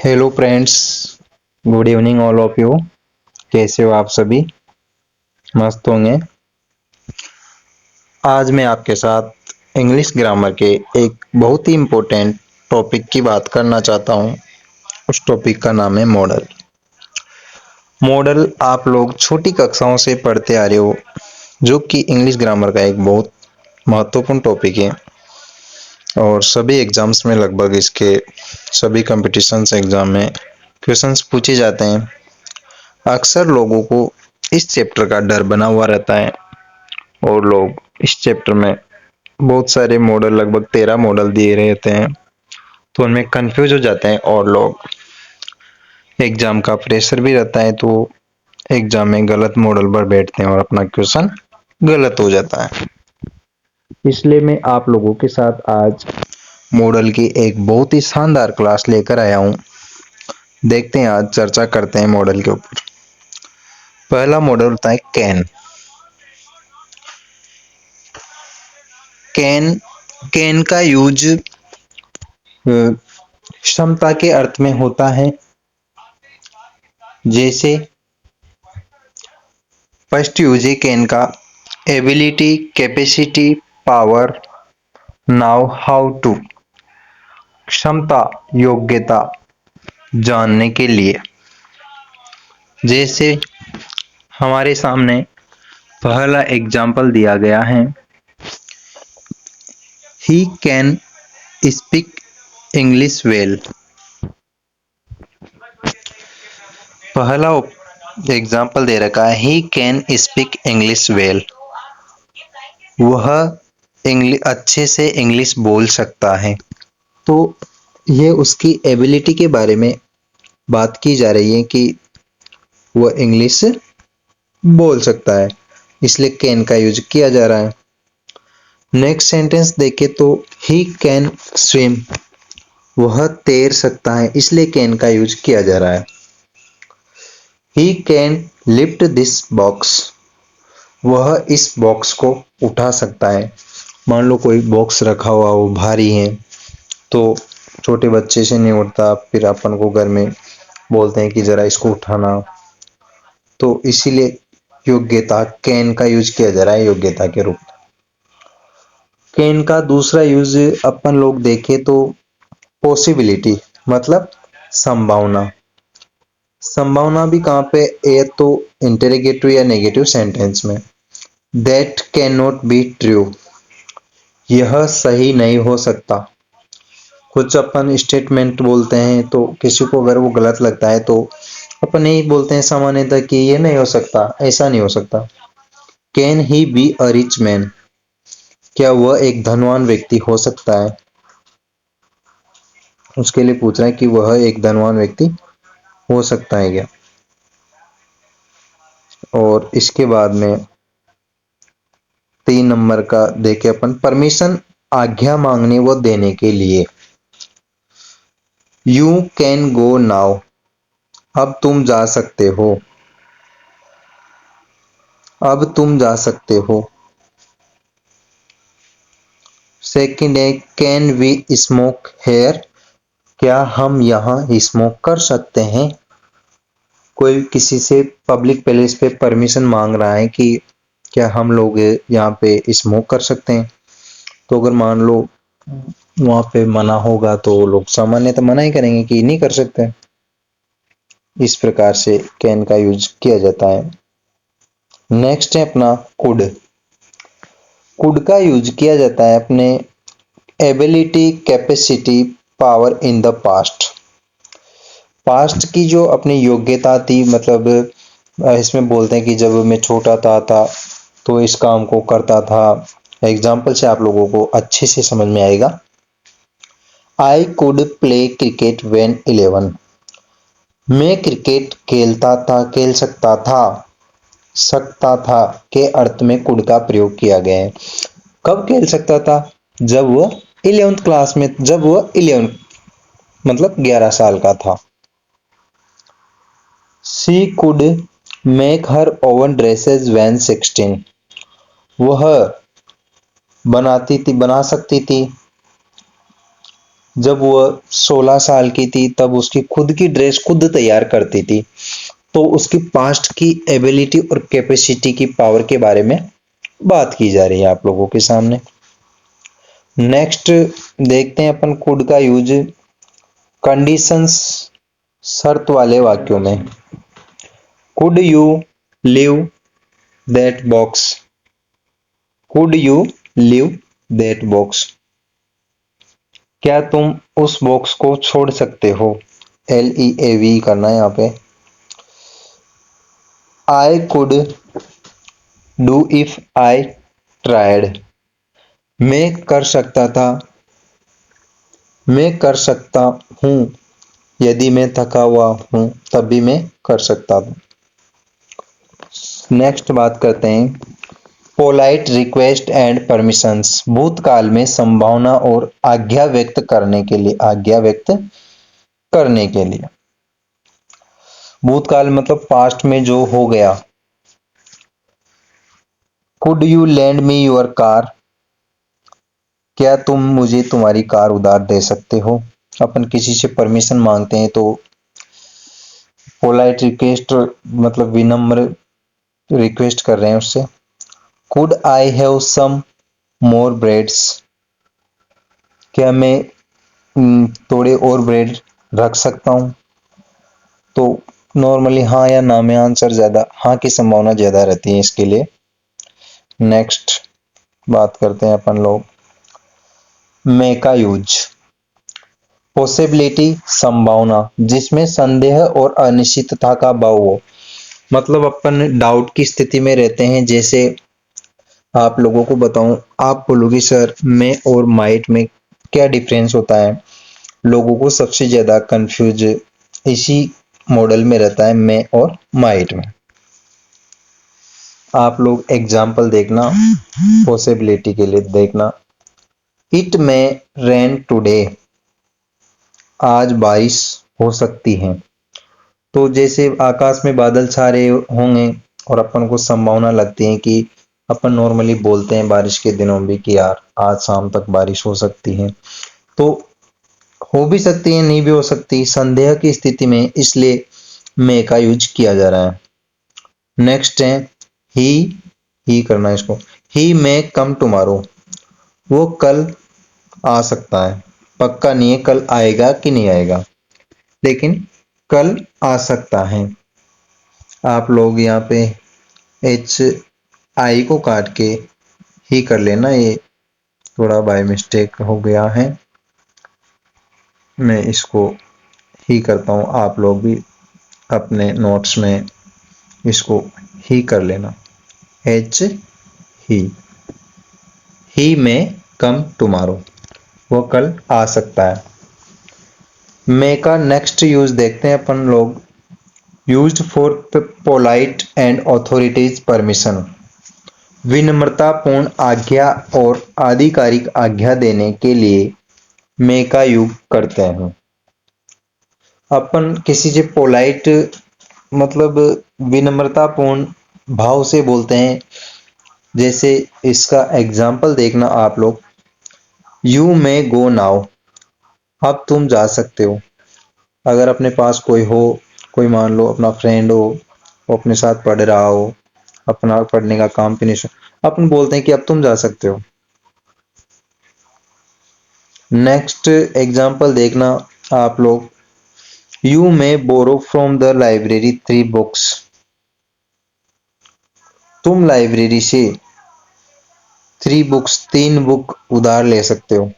Hello friends, good evening all of you. कैसे हो आप सभी? मस्त होंगे। आज मैं आपके साथ इंग्लिश ग्रामर के एक बहुत ही इम्पोर्टेंट टॉपिक की बात करना चाहता हूँ। उस टॉपिक का नाम है मॉडल। मॉडल आप लोग छोटी कक्षाओं से पढ़ते आ रहे हो, जो कि इंग्लिश ग्रामर का एक बहुत महत्वपूर्ण टॉपिक है और सभी एग्जाम्स में लगभग इसके सभी कंपटीशंस एग्जाम में क्वेश्चंस पूछे जाते हैं। अक्सर लोगों को इस चैप्टर का डर बना हुआ रहता है और लोग इस चैप्टर में बहुत सारे मॉडल, लगभग 13 मॉडल दिए रहते हैं, तो उनमें कंफ्यूज हो जाते हैं और लोग एग्जाम का प्रेशर भी रहता है तो एग्जाम में गलत मॉडल पर बैठते हैं और अपना क्वेश्चन गलत हो जाता है। इसलिए मैं आप लोगों के साथ आज मॉडल की एक बहुत ही शानदार क्लास लेकर आया हूँ। देखते हैं, आज चर्चा करते हैं मॉडल के ऊपर। पहला मॉडल होता है कैन। कैन कैन का यूज क्षमता के अर्थ में होता है। जैसे फर्स्ट यूज है कैन का ability, capacity, power, know, how to. क्षमता, योग्यता, जानने के लिए। जैसे हमारे सामने पहला एग्जाम्पल दिया गया है, he can speak English well. पहला एग्जाम्पल दे रखा है, he can speak English well. वह अच्छे से इंग्लिश बोल सकता है। तो ये उसकी एबिलिटी के बारे में बात की जा रही है कि वह इंग्लिश बोल सकता है, इसलिए कैन का यूज किया जा रहा है। नेक्स्ट सेंटेंस देखे तो ही कैन स्विम। वह तैर सकता है, इसलिए कैन का यूज किया जा रहा है। He can lift this box. वह इस बॉक्स को उठा सकता है। मान लो कोई बॉक्स रखा हुआ हो, भारी है, तो छोटे बच्चे से नहीं उठता, फिर अपन को घर में बोलते हैं कि जरा इसको उठाना। तो इसीलिए योग्यता, कैन का यूज किया जा रहा है योग्यता के रूप में। कैन का दूसरा यूज अपन लोग देखें तो पॉसिबिलिटी, मतलब संभावना। संभावना भी कहाँ पे है? तो इंटेरोगेटिव या नेगेटिव सेंटेंस में। That can not be true. यह सही नहीं हो सकता। कुछ अपन स्टेटमेंट बोलते हैं तो किसी को अगर वो गलत लगता है तो अपन यही बोलते हैं सामान्यतः कि ये नहीं हो सकता, ऐसा नहीं हो सकता। Can he be a rich man. क्या वह एक धनवान व्यक्ति हो सकता है? उसके लिए पूछ रहा है कि वह एक धनवान व्यक्ति हो सकता है क्या। और इसके बाद में 3 नंबर का देखे अपन, परमिशन, आज्ञा मांगने व देने के लिए। You can go now. अब तुम जा सकते हो। अब तुम जा सकते हो। सेकंड है, कैन वी स्मोक हेयर। क्या हम यहाँ स्मोक कर सकते हैं? कोई किसी से पब्लिक प्लेस पे परमिशन मांग रहा है कि क्या हम लोग यहाँ पे स्मोक कर सकते हैं। तो अगर मान लो वहां पे मना होगा तो लोग सामान्यतः मना ही करेंगे कि नहीं कर सकते। इस प्रकार से कैन का यूज किया जाता है। नेक्स्ट है अपना कुड। कुड का यूज किया जाता है अपने ability, capacity, power in the past. Past की जो अपनी योग्यता थी, मतलब इसमें बोलते हैं कि जब मैं छोटा था तो इस काम को करता था। एग्जाम्पल से आप लोगों को अच्छे से समझ में आएगा। I could play cricket when 11। मैं क्रिकेट खेलता था, खेल सकता था के अर्थ में कुड का प्रयोग किया गया है। कब खेल सकता था? जब वह 11th क्लास में, जब वह 11 मतलब 11 साल का था। She could make her oven dresses when 16। वह बना सकती थी जब वह 16 साल की थी तब उसकी खुद की ड्रेस खुद तैयार करती थी। तो उसकी पास्ट की एबिलिटी और कैपेसिटी की पावर के बारे में बात की जा रही है आप लोगों के सामने। नेक्स्ट देखते हैं अपन कुड का यूज कंडीशंस, शर्त वाले वाक्यों में। Could you live that box, could you live that box, क्या तुम उस बॉक्स को छोड़ सकते हो। LEAV करना है यहाँ पे। I could do if I tried, मैं कर सकता था, मैं कर सकता हूँ यदि मैं थका हुआ हूँ तब भी मैं कर सकता हूँ। नेक्स्ट बात करते हैं पोलाइट रिक्वेस्ट एंड परमिशंस, भूतकाल में संभावना और आज्ञा व्यक्त करने के लिए, आज्ञा व्यक्त करने के लिए। भूतकाल मतलब पास्ट में जो हो गया। Could you lend me your car, क्या तुम मुझे तुम्हारी कार उधार दे सकते हो। अपन किसी से परमिशन मांगते हैं तो पोलाइट रिक्वेस्ट मतलब विनम्र रिक्वेस्ट कर रहे हैं उससे। Could I have some more breads, क्या मैं थोड़े और ब्रेड रख सकता हूँ। तो नॉर्मली हाँ या ना में आंसर ज्यादा, हाँ की संभावना ज्यादा रहती है इसके लिए। नेक्स्ट बात करते हैं अपन लोग मे का यूज, पॉसिबिलिटी संभावना जिसमें संदेह और अनिश्चितता का भाव हो। मतलब अपन डाउट की स्थिति में रहते हैं। जैसे आप लोगों को बताऊं, आप बोलोगे सर मे और माइट में क्या डिफरेंस होता है। लोगों को सबसे ज्यादा कंफ्यूज इसी मॉडल में रहता है, मे और माइट में। आप लोग एग्जाम्पल देखना पॉसिबिलिटी के लिए देखना। इट मे रेन टुडे, आज बारिश हो सकती है। तो जैसे आकाश में बादल छा रहे होंगे और अपन को संभावना लगती है कि अपन नॉर्मली बोलते हैं बारिश के दिनों में कि यार आज शाम तक बारिश हो सकती है। तो हो भी सकती है, नहीं भी हो सकती, संदेह की स्थिति में, इसलिए मे का यूज किया जा रहा है। नेक्स्ट है ही करना है इसको। ही मे कम टुमारो, वो कल आ सकता है। पक्का नहीं है कल आएगा कि नहीं आएगा, लेकिन कल आ सकता है। आप लोग यहाँ पे HI को काट के ही कर लेना, ये थोड़ा बाय मिस्टेक हो गया है। मैं इसको ही करता हूँ, आप लोग भी अपने नोट्स में इसको ही कर लेना। ही में कम टुमारो, वो कल आ सकता है। मे का नेक्स्ट यूज देखते हैं अपन लोग। Used for polite and authorities permission, विनम्रतापूर्ण आज्ञा और आधिकारिक आज्ञा देने के लिए मे का यूज करते हैं। अपन किसी से पोलाइट मतलब विनम्रतापूर्ण भाव से बोलते हैं। जैसे इसका एग्जाम्पल देखना आप लोग। यू मे गो नाउ, अब तुम जा सकते हो। अगर अपने पास कोई हो, कोई मान लो अपना फ्रेंड हो, वो अपने साथ पढ़ रहा हो, अपना पढ़ने का काम फिनिश हो, अपन बोलते हैं कि अब तुम जा सकते हो। नेक्स्ट एग्जाम्पल देखना आप लोग। You may borrow from the library 3 books, तुम लाइब्रेरी से 3 बुक्स 3 बुक उधार ले सकते हो।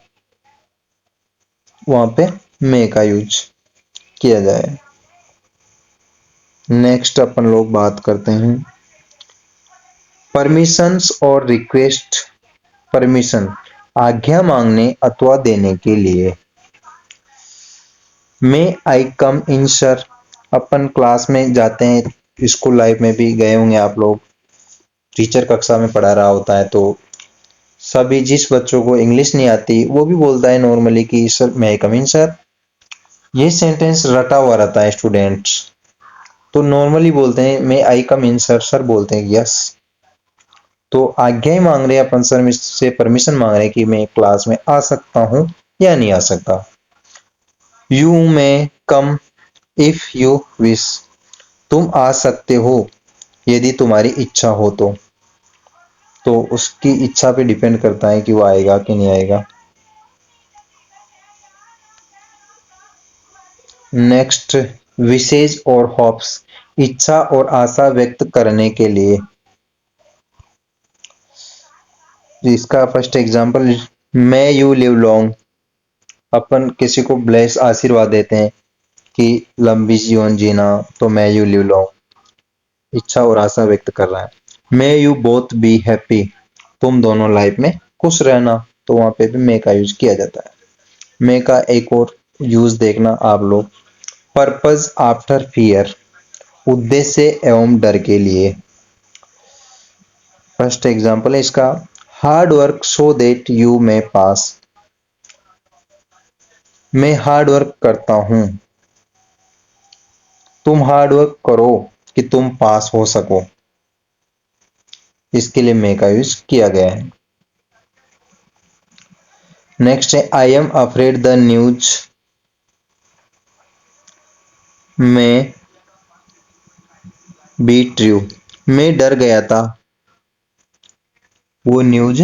वहां पे मे का यूज किया जाए। नेक्स्ट अपन लोग बात करते हैं परमिशंस और रिक्वेस्ट। परमिशन आज्ञा मांगने अथवा देने के लिए। मे आई कम इन सर, अपन क्लास में जाते हैं, स्कूल लाइफ में भी गए होंगे आप लोग। टीचर कक्षा में पढ़ा रहा होता है तो सभी जिस बच्चों को इंग्लिश नहीं आती वो भी बोलता है नॉर्मली कि सर मे आई कम इन सर। ये सेंटेंस रटा हुआ रहता है स्टूडेंट्स, तो नॉर्मली बोलते हैं मे आई कम इन सर, सर बोलते हैं यस। तो आज्ञा ही मांग रहे हैं अपन सर से, परमिशन मांग रहे हैं कि मैं क्लास में आ सकता हूं या नहीं आ सकता। यू में कम इफ यू विश, तुम आ सकते हो यदि तुम्हारी इच्छा हो तो उसकी इच्छा पे डिपेंड करता है कि वो आएगा कि नहीं आएगा। नेक्स्ट, विशेज और होप्स, इच्छा और आशा व्यक्त करने के लिए। इसका first example, may you live long, अपन किसी को ब्लेस आशीर्वाद देते हैं कि लंबी जीवन जीना, तो मे यू लिव लॉन्ग इच्छा और आशा व्यक्त कर रहा है। May you both be happy, तुम दोनों लाइफ में खुश रहना, तो वहां पे भी मे का यूज किया जाता है। मे का एक और यूज देखना आप लोग, पर्पज आफ्टर फियर, उद्देश्य एवं डर के लिए। फर्स्ट एग्जांपल है इसका, hard work so that you may pass, मैं हार्ड वर्क करता हूं, तुम हार्ड वर्क करो कि तुम पास हो सको, इसके लिए मे का यूज किया गया है। नेक्स्ट है, I am afraid the news में बी ट्रू, मैं डर गया था वो न्यूज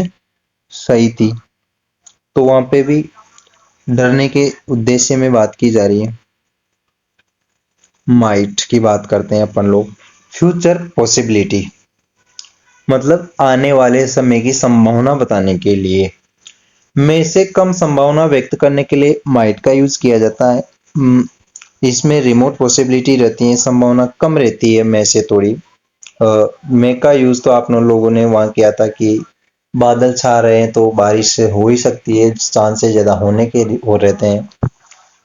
सही थी, तो वहां पे भी डरने के उद्देश्य में बात की जा रही है। माइट की बात करते हैं अपन लोग, फ्यूचर पॉसिबिलिटी, मतलब आने वाले समय की संभावना बताने के लिए। में से कम संभावना व्यक्त करने के लिए माइट का यूज किया जाता है। इसमें रिमोट पॉसिबिलिटी रहती है, संभावना कम रहती है में से थोड़ी। मे का यूज तो आप लोगों ने वहां किया था कि बादल छा रहे हैं तो बारिश हो ही सकती है, चांसेस ज्यादा होने के हो रहते हैं,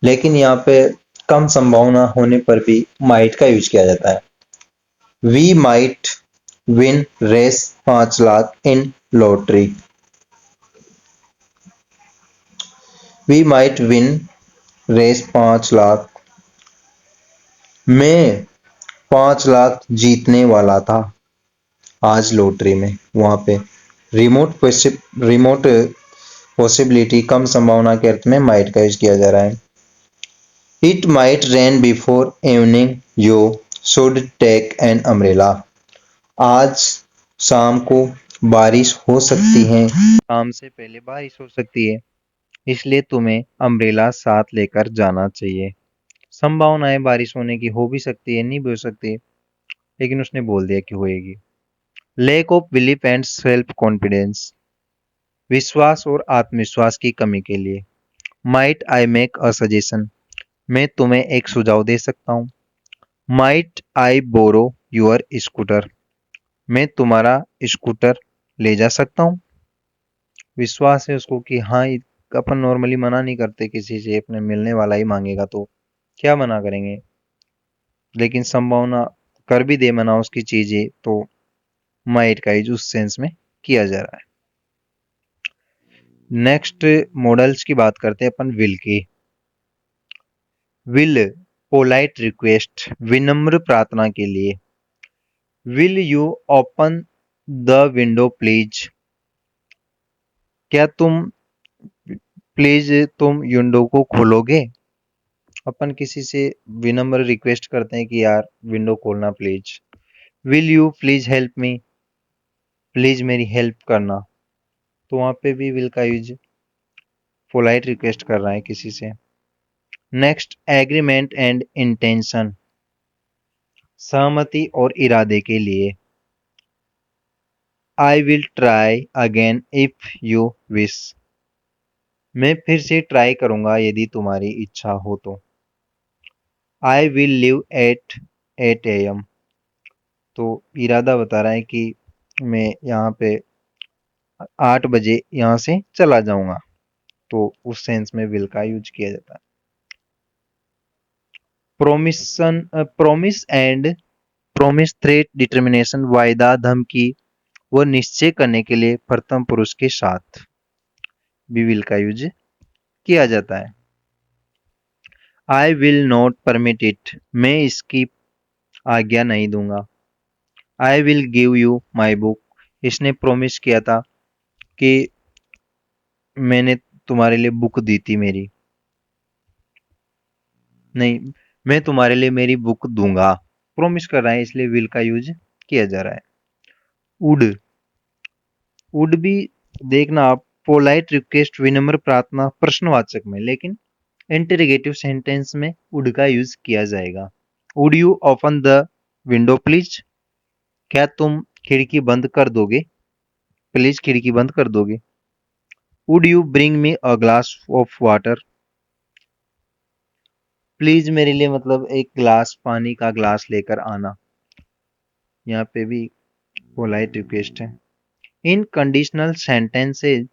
लेकिन यहाँ पे कम संभावना होने पर भी माइट का यूज किया जाता है। We might win Rs 5 lakh in lottery, we might win Rs 5 lakh, मैं 5 लाख जीतने वाला था आज लॉटरी में। वहां पे रिमोट पॉसिबिलिटी कम संभावना के अर्थ में माइट का यूज किया जा रहा है। It might rain before evening, you should take an umbrella, आज शाम को बारिश हो सकती है, शाम से पहले बारिश हो सकती है, इसलिए तुम्हें अम्ब्रेला साथ लेकर जाना चाहिए। संभावनाएं बारिश होने की हो भी सकती है, नहीं भी हो सकती है, लेकिन उसने बोल दिया कि होएगी। Lack of belief and self confidence, विश्वास और आत्मविश्वास की कमी के लिए। Might I make a suggestion, मैं तुम्हें एक सुझाव दे सकता हूँ। Might I borrow your scooter, मैं तुम्हारा स्कूटर ले जा सकता हूँ। विश्वास है उसको कि हाँ, अपन नॉर्मली मना नहीं करते किसी से, अपने मिलने वाला ही मांगेगा तो क्या मना करेंगे, लेकिन संभावना कर भी दे मना उसकी चीजें, तो माइट का यूज उस सेंस में किया जा रहा है। नेक्स्ट मॉडल्स की बात करते हैं अपन विल की। विल, पोलाइट रिक्वेस्ट, विनम्र प्रार्थना के लिए। Will you open the window please, क्या तुम प्लीज तुम विंडो को खोलोगे। अपन किसी से विनम्र रिक्वेस्ट करते हैं कि यार विंडो खोलना please. Will you please help me, please मेरी हेल्प करना, तो वहां पे भी विल का यूज पोलाइट रिक्वेस्ट कर रहा है किसी से। नेक्स्ट, एग्रीमेंट एंड इंटेंशन, सहमति और इरादे के लिए। I will try again if you wish, मैं फिर से ट्राई करूंगा यदि तुम्हारी इच्छा हो तो। I will live at 8 AM, तो इरादा बता रहा है कि मैं यहाँ पे 8 बजे यहाँ से चला जाऊंगा, तो उस सेंस में विल का यूज किया जाता है। Promise and promise, threat, determination, वायदा, धमकी व निश्चय करने के लिए प्रथम पुरुष के साथ भी विल का यूज किया जाता है। आई विल नॉट परमिट इट, मैं इसकी आज्ञा नहीं दूंगा। I will give you my book, इसने प्रोमिस किया था कि मैंने तुम्हारे लिए बुक दी थी मेरी। नहीं, मैं तुम्हारे लिए मेरी बुक दूंगा, प्रॉमिस कर रहा है, इसलिए विल का यूज किया जा रहा है। वुड, वुड भी देखना आप, पोलाइट रिक्वेस्ट, विनम्र प्रार्थना, प्रश्नवाचक में, लेकिन इंटरोगेटिव सेंटेंस में वुड का यूज किया जाएगा। Would you open the window please, क्या तुम खिड़की बंद कर दोगे, प्लीज खिड़की बंद कर दोगे। Would you bring me a glass of water, please मेरे लिए मतलब एक ग्लास, पानी का ग्लास लेकर आना, यहाँ पे भी पोलाइट रिक्वेस्ट है। इन कंडीशनल सेंटेंसेज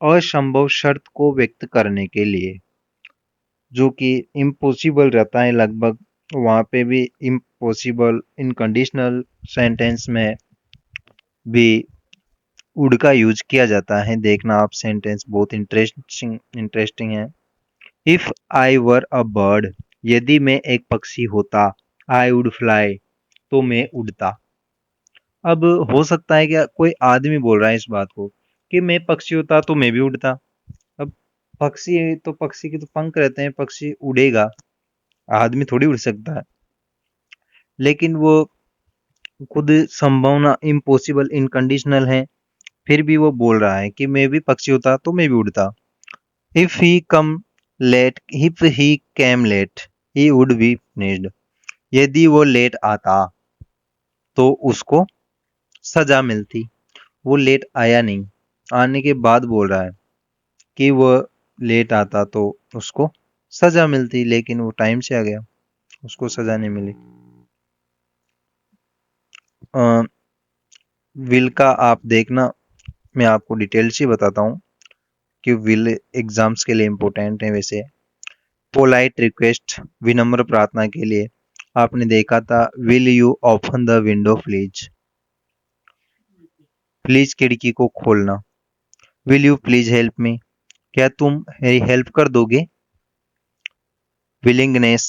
असंभव शर्त को व्यक्त करने के लिए, जो कि इम्पॉसिबल रहता है लगभग, वहां पे भी इम्पॉसिबल, इन कंडीशनल सेंटेंस में भी वुड का यूज किया जाता है। देखना आप, सेंटेंस बहुत इंटरेस्टिंग इंटरेस्टिंग है। If I were a bird, यदि मैं एक पक्षी होता, आई वुड फ्लाई, तो मैं उड़ता। अब हो सकता है कि कोई आदमी बोल रहा है इस बात को कि मैं पक्षी होता तो मैं भी उड़ता। अब पक्षी है तो पक्षी के तो पंख रहते हैं, पक्षी उड़ेगा, आदमी थोड़ी उड़ सकता है। लेकिन वो खुद संभावना इम्पॉसिबल, इनकंडीशनल है, फिर भी वो बोल रहा है कि मैं भी पक्षी होता तो मैं भी उड़ता। If he come late, if he came late, he would be punished, यदि वो लेट आता तो उसको सजा मिलती। वो लेट आया नहीं, आने के बाद बोल रहा है कि वो लेट आता तो उसको सजा मिलती, लेकिन वो टाइम से आ गया, उसको सजा नहीं मिली। विल का आप देखना, मैं आपको डिटेल से बताता हूँ कि विल एग्जाम्स के लिए इम्पोर्टेंट है। वैसे पोलाइट रिक्वेस्ट, विनम्र प्रार्थना के लिए आपने देखा था, will you open the window please, please खिड़की को खोलना। Will you please help me, क्या तुम मेरी हेल्प कर दोगे। विलिंगनेस,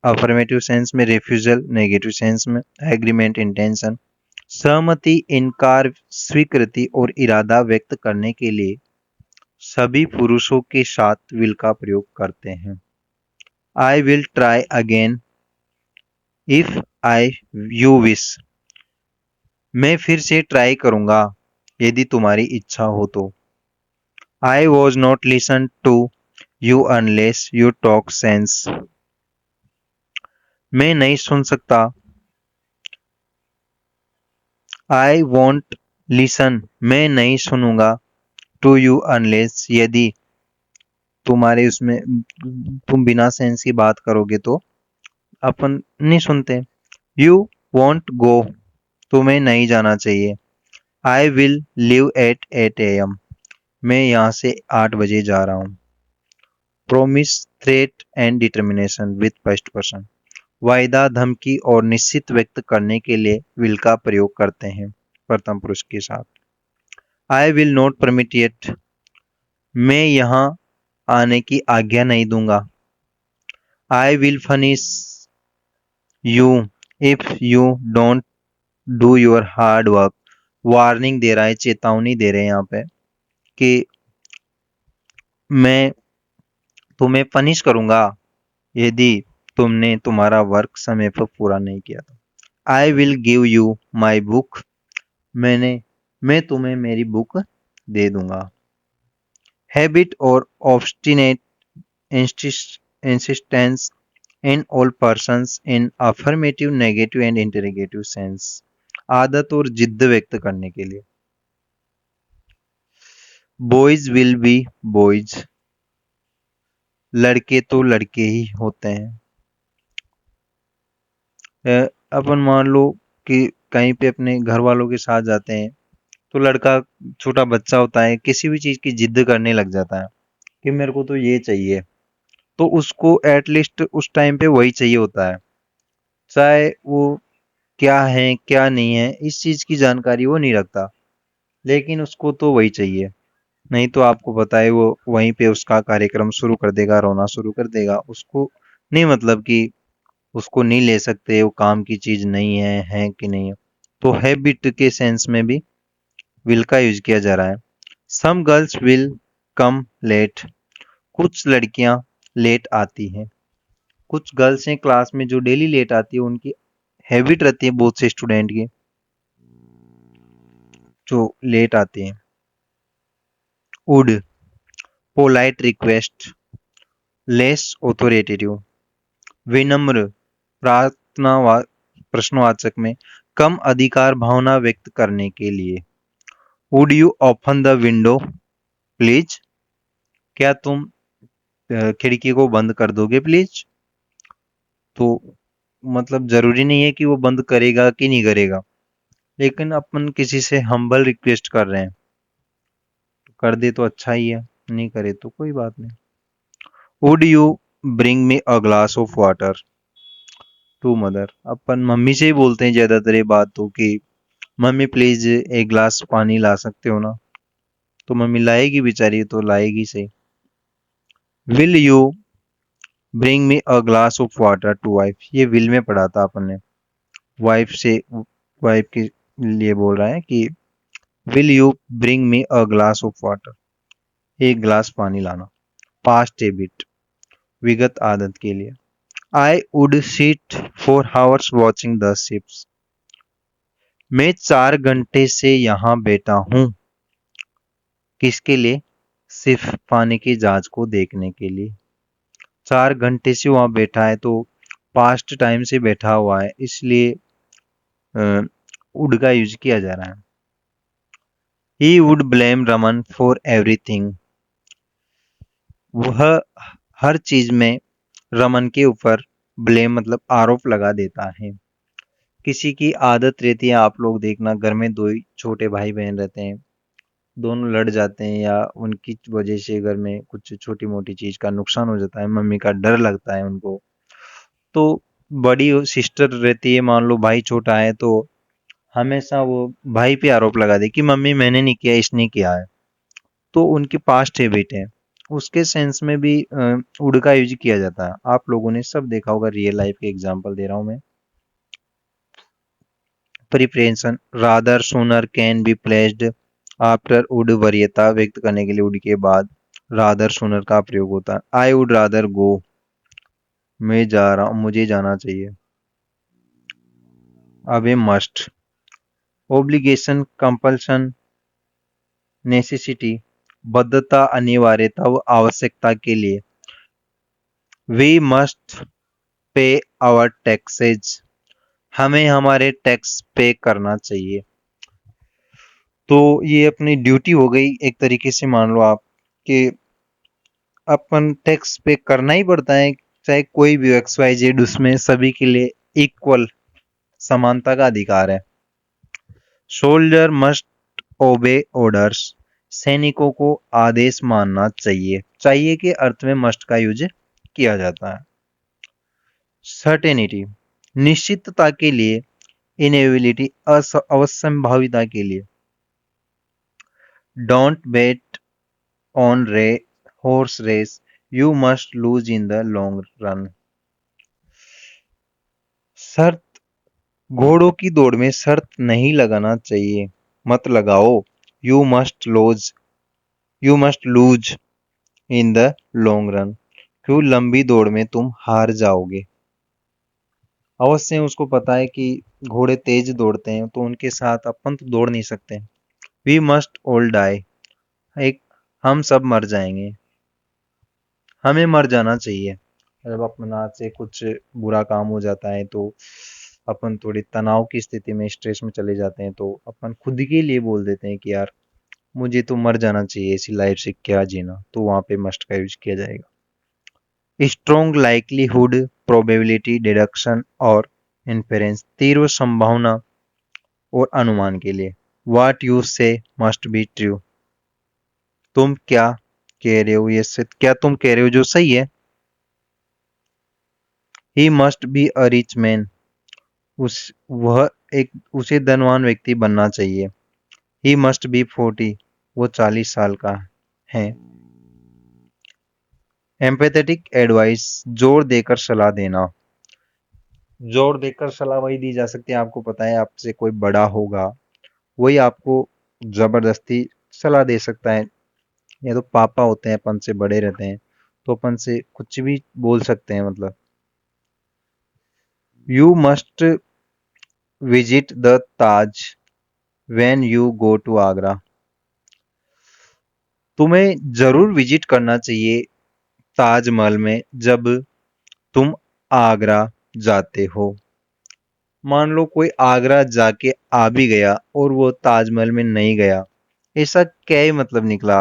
अफर्मेटिव सेंस में, रिफ्यूजल नेगेटिव सेंस में, एग्रीमेंट इंटेंशन, सहमति, इनकार, स्वीकृति और इरादा व्यक्त करने के लिए सभी पुरुषों के साथ विल का प्रयोग करते हैं। I will try again if I you wish, मैं फिर से ट्राई करूंगा यदि तुम्हारी इच्छा हो तो। I was not listen to you unless you talk sense, मैं नहीं सुन सकता। आई वॉन्ट लिसन, मैं नहीं सुनूंगा, टू यू अनलेस, यदि तुम्हारे उसमें तुम बिना सेंस की बात करोगे तो अपन नहीं सुनते। यू वॉन्ट गो, तुम्हें नहीं जाना चाहिए। I will live at 8 AM, मैं यहाँ से 8 बजे जा रहा हूँ। Promise, threat and determination with first person, वायदा, धमकी और निश्चित व्यक्त करने के लिए विल का प्रयोग करते हैं प्रथम पुरुष के साथ। I will not permit it, मैं यहाँ आने की आज्ञा नहीं दूंगा। I will punish you if you don't do your hard work, warning दे रहा है, चेतावनी दे रहे हैं यहाँ पे कि मैं तुम्हें पनिश करूंगा यदि तुमने तुम्हारा वर्क समय पर पूरा नहीं किया तो। I will give you my book, मैं तुम्हें मेरी बुक दे दूंगा। हैबिट और obstinate insistence in all persons in affirmative, negative and interrogative sense, आदत और जिद्द व्यक्त करने के लिए। बॉयज विल बी बॉयज, लड़के तो लड़के ही होते हैं। अपन मान लो कि कहीं पे अपने घर वालों के साथ जाते हैं, तो लड़का छोटा बच्चा होता है, किसी भी चीज की जिद करने लग जाता है कि मेरे को तो ये चाहिए, तो उसको एटलीस्ट उस टाइम पे वही चाहिए होता है, चाहे वो क्या है क्या नहीं है इस चीज की जानकारी वो नहीं रखता, लेकिन उसको तो वही चाहिए। नहीं तो आपको पता है वो वहीं पे उसका कार्यक्रम शुरू कर देगा, रोना शुरू कर देगा। उसको नहीं मतलब कि उसको नहीं ले सकते, वो काम की चीज नहीं है कि नहीं है। तो हैबिट के सेंस में भी विल का यूज किया जा रहा है। Some girls will come late, कुछ लड़कियां लेट आती हैं। कुछ गर्ल्स हैं क्लास में जो डेली लेट आती है, उनकी हैबिट रहती है बहुत से स्टूडेंट की जो लेट आते हैं। Would, polite request, less authoritative, विनम्र, प्रार्थना प्रश्नवाचक में कम अधिकार भावना व्यक्त करने के लिए। Would you open the window please, क्या तुम खिड़की को बंद कर दोगे प्लीज। तो मतलब जरूरी नहीं है कि वो बंद करेगा कि नहीं करेगा, लेकिन अपन किसी से हम्बल रिक्वेस्ट कर रहे हैं तो कर दे तो अच्छा ही है, नहीं करे तो कोई बात नहीं। Would you bring me a glass of water to mother, अपन मम्मी से ही बोलते हैं ज्यादातर ये बात तो कि मम्मी प्लीज एक ग्लास पानी ला सकते हो ना, तो मम्मी लाएगी बेचारी, तो लाएगी से। Will you bring me a glass of water to wife, ये विल में पढ़ा था अपन ने, वाइफ से, वाइफ के लिए बोल रहा है कि will you bring me a glass of water, एक ग्लास पानी लाना। पास्ट हैबिट, विगत आदत के लिए। I would sit for hours watching the ships, मैं 4 घंटे से यहां बैठा हूं, किसके लिए, सिर्फ पानी की जांच को देखने के लिए। 4 घंटे से वहां बैठा है तो पास्ट टाइम से बैठा हुआ है, इसलिए वुड का यूज किया जा रहा है। He would blame Raman for everything, वह हर चीज में रमन के ऊपर ब्लेम मतलब आरोप लगा देता है। किसी की आदत रहती है, आप लोग देखना घर में दो ही छोटे भाई बहन रहते हैं, दोनों लड़ जाते हैं या उनकी वजह से घर में कुछ छोटी मोटी चीज का नुकसान हो जाता है, मम्मी का डर लगता है उनको, तो बड़ी सिस्टर रहती है, मान लो भाई छोटा है तो हमेशा वो भाई पे आरोप लगा दे कि मम्मी मैंने नहीं किया, इसने किया है, तो उनकी पास्ट हैबिट है। उसके सेंस में भी वुड का यूज किया जाता है, आप लोगों ने सब देखा होगा, रियल लाइफ के एग्जांपल दे रहा हूं मैं। Preparation, rather sooner can be placed after would, वरीयता व्यक्त करने के लिए वुड के बाद रादर सूनर का प्रयोग होता है। आई वुड रादर गो, मैं जा रहा हूं, मुझे जाना चाहिए। अब ये मस्ट, ओब्लिगेशन, कंपल्सन, नेसेसिटी, बद्धता, अनिवार्यता व आवश्यकता के लिए। We must pay our taxes, हमें हमारे टैक्स पे करना चाहिए। तो ये अपनी ड्यूटी हो गई एक तरीके से, मान लो आप कि अपन टैक्स पे करना ही पड़ता है, चाहे कोई भी एक्स वाई जेड, उसमें सभी के लिए इक्वल समानता का अधिकार है। सोल्जर मस्ट ओबे ऑर्डर्स, सैनिकों को आदेश मानना चाहिए, चाहिए के अर्थ में मस्ट का यूज किया जाता है। सर्टेनिटी, निश्चितता के लिए, इनेबिलिटी, असंभाविता के लिए। Don't bet on ray horse race, you must lose in the long run. शर्त, घोड़ों की दौड़ में शर्त नहीं लगाना चाहिए, मत लगाओ। You must loose, you must lose in the long run, क्यों लंबी दौड़ में तुम हार जाओगे। अवश्य उसको पता है कि घोड़े तेज दौड़ते हैं तो उनके साथ अपन तो दौड़ नहीं सकते। वी मस्ट ऑल डाई, एक हम सब मर जाएंगे, हमें मर जाना चाहिए। जब अपना से कुछ बुरा काम हो जाता है तो अपन थोड़ी तनाव की स्थिति में, स्ट्रेस में चले जाते हैं, तो अपन खुद के लिए बोल देते हैं कि यार मुझे तो मर जाना चाहिए, इसी लाइफ से क्या जीना, तो वहां पे मस्ट का यूज किया जाएगा। स्ट्रॉन्ग लाइकलीहुड, प्रोबेबिलिटी, डिडक्शन और इन्फेरेंस, तीव्र संभावना और अनुमान के लिए। व्हाट यू से मस्ट बी ट्रू, तुम क्या कह रहे हो, ये से क्या तुम कह रहे हो जो सही है। He must be a rich man, उस वह एक उसे धनवान व्यक्ति बनना चाहिए। ही मस्ट बी 40, वो 40 साल का है। एम्पैथेटिक एडवाइस, जोर देकर सलाह देना, जोर देकर सलाह वही दी जा सकती है, आपको पता है आपसे कोई बड़ा होगा वही आपको जबरदस्ती सलाह दे सकता है, या तो पापा होते हैं अपन से बड़े रहते हैं तो अपन से कुछ भी बोल सकते हैं, मतलब you must visit the Taj when you go to Agra. तुम्हें जरूर विजिट करना चाहिए ताजमहल में जब तुम आगरा जाते हो। मान लो कोई आगरा जाके आ भी गया और वो ताजमहल में नहीं गया, ऐसा क्या ही मतलब निकला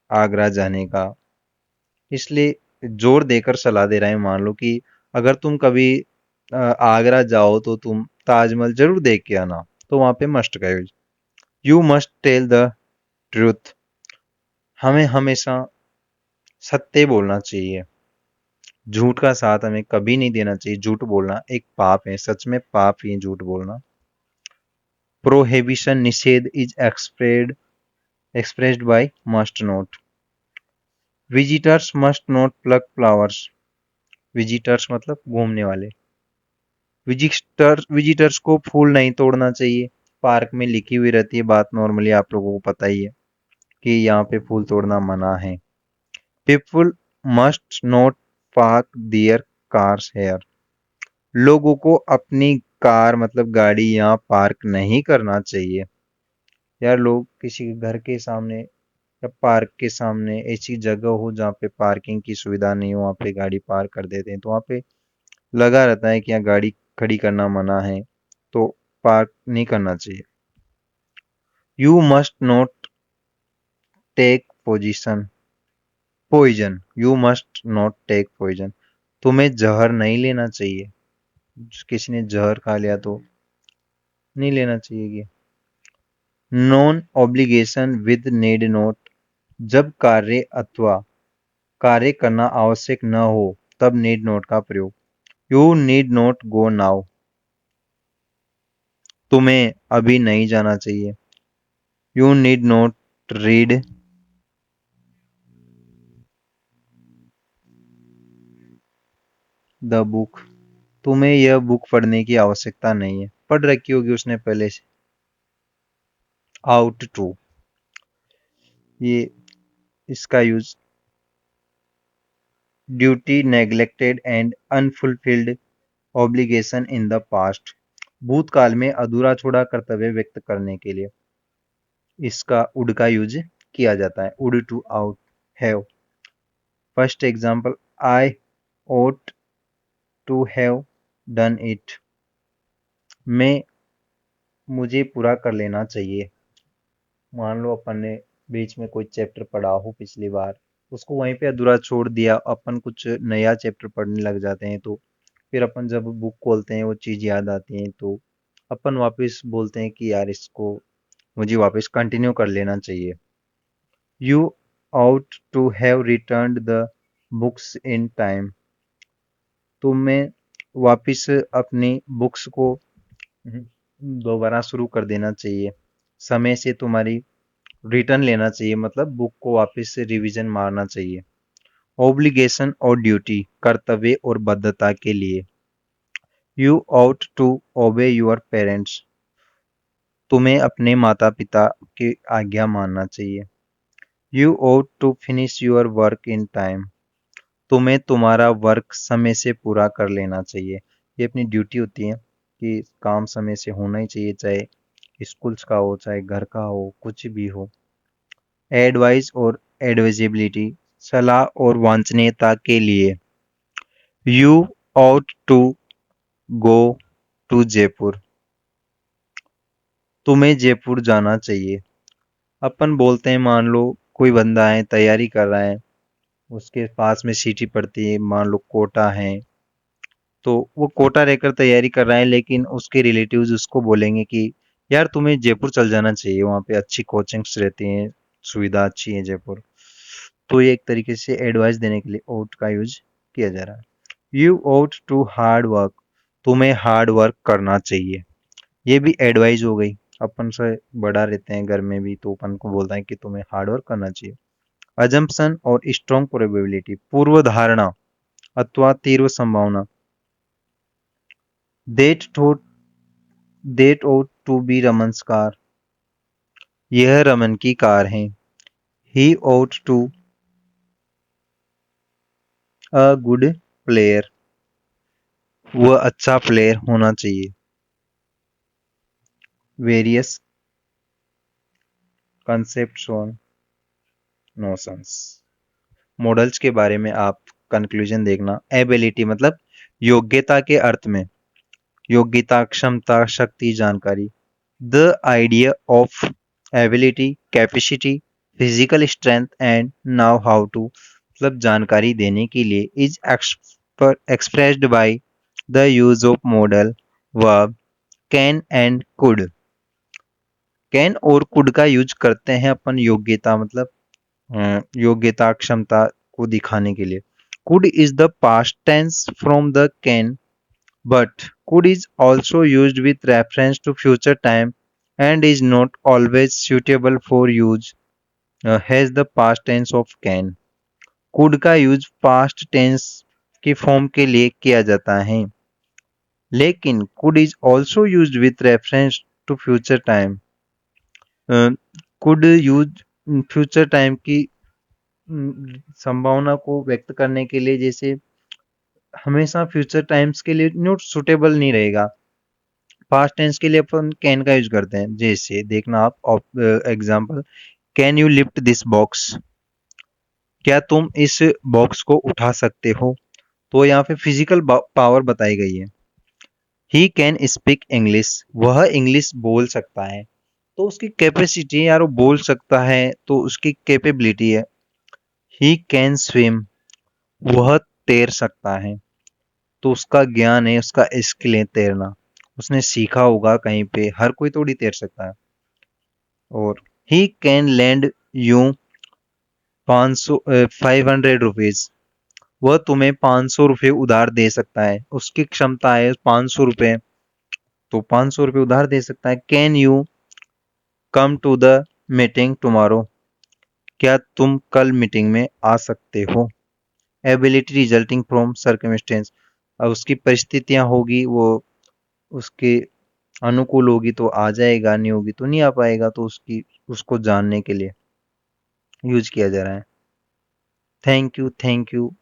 आगरा जाने का। इसलिए जोर देकर सलाह दे रहा है, मान लो कि अगर तुम कभी आगरा जाओ तो तुम ताजमहल जरूर देख के आना, तो वहां पे मस्ट का use. You must tell the truth. हमें हमेशा सत्य बोलना चाहिए। झूठ का साथ हमें कभी नहीं देना चाहिए। झूठ बोलना एक पाप है, सच में पाप ही है झूठ बोलना। प्रोहिबिशन निषेध is expressed by must not। Visitors must not plug flowers. Visitors मतलब घूमने वाले। विजिटर्स को फूल नहीं तोड़ना चाहिए। पार्क में लिखी हुई रहती है बात, नॉर्मली आप लोगों को पता ही है कि यहाँ पे फूल तोड़ना मना है। People must not park their cars here. लोगों को अपनी कार मतलब गाड़ी यहाँ पार्क नहीं करना चाहिए। यार लोग किसी के घर के सामने या पार्क के सामने ऐसी जगह हो जहाँ पे पार्किंग की सुविधा नहीं हो, वहाँ पे गाड़ी पार्क कर देते हैं, तो वहाँ पे लगा रहता है कि यहाँ गाड़ी खड़ी करना मना है, तो पार्क नहीं करना चाहिए। You must not take position poison. You must not take poison. तुम्हें जहर नहीं लेना चाहिए। किसी ने जहर खा लिया तो नहीं लेना चाहिए ये। Non obligation with need note. जब कार्य अथवा कार्य करना आवश्यक न हो तब नीड नोट का प्रयोग। You need not go now. तुम्हें अभी नहीं जाना चाहिए। You need not read the book. तुम्हें यह बुक पढ़ने की आवश्यकता नहीं है, पढ़ रखी होगी उसने पहले से। आउट टू, ये इसका use duty neglected and unfulfilled obligation in the past. भूतकाल में अधूरा छोड़ा कर्तव्य व्यक्त करने के लिए इसका उड का यूज किया जाता है। Ought to ought have. First example, I ought to have done it. मैं मुझे पूरा कर लेना चाहिए। मान लो अपन ने बीच में कोई चैप्टर पढ़ा हो पिछली बार, उसको वहीं पे अधूरा छोड़ दिया, अपन कुछ नया चैप्टर पढ़ने लग जाते हैं, तो फिर अपन जब बुक खोलते हैं वो चीज याद आती है, तो अपन वापस बोलते हैं कि यार इसको मुझे वापस कंटिन्यू कर लेना चाहिए। You ought to have returned the books in time. तुम्हें वापस अपनी बुक्स को दोबारा शुरू कर देना चाहिए। समय से तुम्हारी रिटर्न लेना चाहिए, मतलब बुक को वापस से रिवीजन मारना चाहिए। ऑब्लिगेशन और ड्यूटी कर्तव्य और बद्धता के लिए। You ought to obey your parents. तुम्हें अपने माता पिता की आज्ञा मानना चाहिए। You ought to finish your work in time. तुम्हें तुम्हारा वर्क समय से पूरा कर लेना चाहिए। ये अपनी ड्यूटी होती है कि काम समय से होना ही चाहिए, चाहे स्कूल्स का हो चाहे घर का हो कुछ भी हो। एडवाइस और एडवाइजेबिलिटी सलाह और वांछनीयता के लिए। You ought to go to Jaipur. तुम्हें जयपुर जाना चाहिए। अपन बोलते हैं, मान लो कोई बंदा है तैयारी कर रहा है, उसके पास में सिटी पड़ती है, मान लो कोटा है, तो वो कोटा रहकर तैयारी कर रहा है, लेकिन उसके रिलेटिव्स उसको बोलेंगे कि यार तुम्हें जयपुर चल जाना चाहिए, वहाँ पे अच्छी कोचिंग्स रहती हैं, सुविधा अच्छी है जयपुर। तो ये एक तरीके से एडवाइस देने के लिए ओट का यूज किया जा रहा है। You ought to hard work. तुम्हें हार्ड वर्क करना चाहिए। ये भी एडवाइस हो गई। अपन से बड़ा रहते हैं घर में भी, तो अपन को बोलता है कि तुम्हें हार्ड वर्क करना चाहिए। अजम्पशन और स्ट्रॉन्ग प्रोबेबिलिटी पूर्व धारणा अथवा तीव्र संभावना। That thought that ought to be Raman's car. यह रमन की कार है। He ought to a good player. वह अच्छा प्लेयर होना चाहिए। Various concepts on notions. Models के बारे में आप कंक्लूजन देखना। एबिलिटी मतलब योग्यता के अर्थ में, योग्यता, क्षमता, शक्ति, जानकारी। The idea of ability, capacity, physical strength and know how to मतलब जानकारी देने के लिए is expressed by the use of modal verb can and could. Can और कुड का यूज करते हैं अपन योग्यता मतलब योग्यता, क्षमता को दिखाने के लिए। Could is the past tense from the can, but could is also used with reference to future time and is not always suitable for use has the past tense of can। could का use past tense की form के लिए किया जाता है, लेकिन could is also used with reference to future time। could use future time की संभावना को व्यक्त करने के लिए, जैसे हमेशा फ्यूचर टाइम्स के लिए नॉट सुटेबल नहीं रहेगा। पास्ट टेंस के लिए अपन कैन का यूज करते हैं। जैसे देखना आप example, can you lift this box, क्या तुम इस बॉक्स को उठा सकते हो। तो यहाँ पे फिजिकल पावर बताई गई है। ही कैन स्पीक इंग्लिश, वह इंग्लिश बोल सकता है, तो उसकी कैपेसिटी यार वो बोल सकता है तो उसकी कैपेबिलिटी है। ही कैन स्विम, वह तैर सकता है, तो उसका ज्ञान है, उसका स्किल है तैरना, उसने सीखा होगा कहीं पे, हर कोई थोड़ी तैर सकता है। और he can land you 500 500 rupees, वह तुम्हें 500 रुपये उधार दे सकता है, उसकी क्षमता है 500 रुपये, तो 500 रुपये उधार दे सकता है। Can you come to the meeting tomorrow, क्या तुम कल मीटिंग में आ सकते हो। एबिलिटी रिजल्टिंग फ्रॉम सर्कमस्टेंस, अब उसकी परिस्थितियां होगी वो उसके अनुकूल होगी तो आ जाएगा, नहीं होगी तो नहीं आ पाएगा, तो उसकी उसको जानने के लिए यूज किया जा रहा है। Thank you, thank you.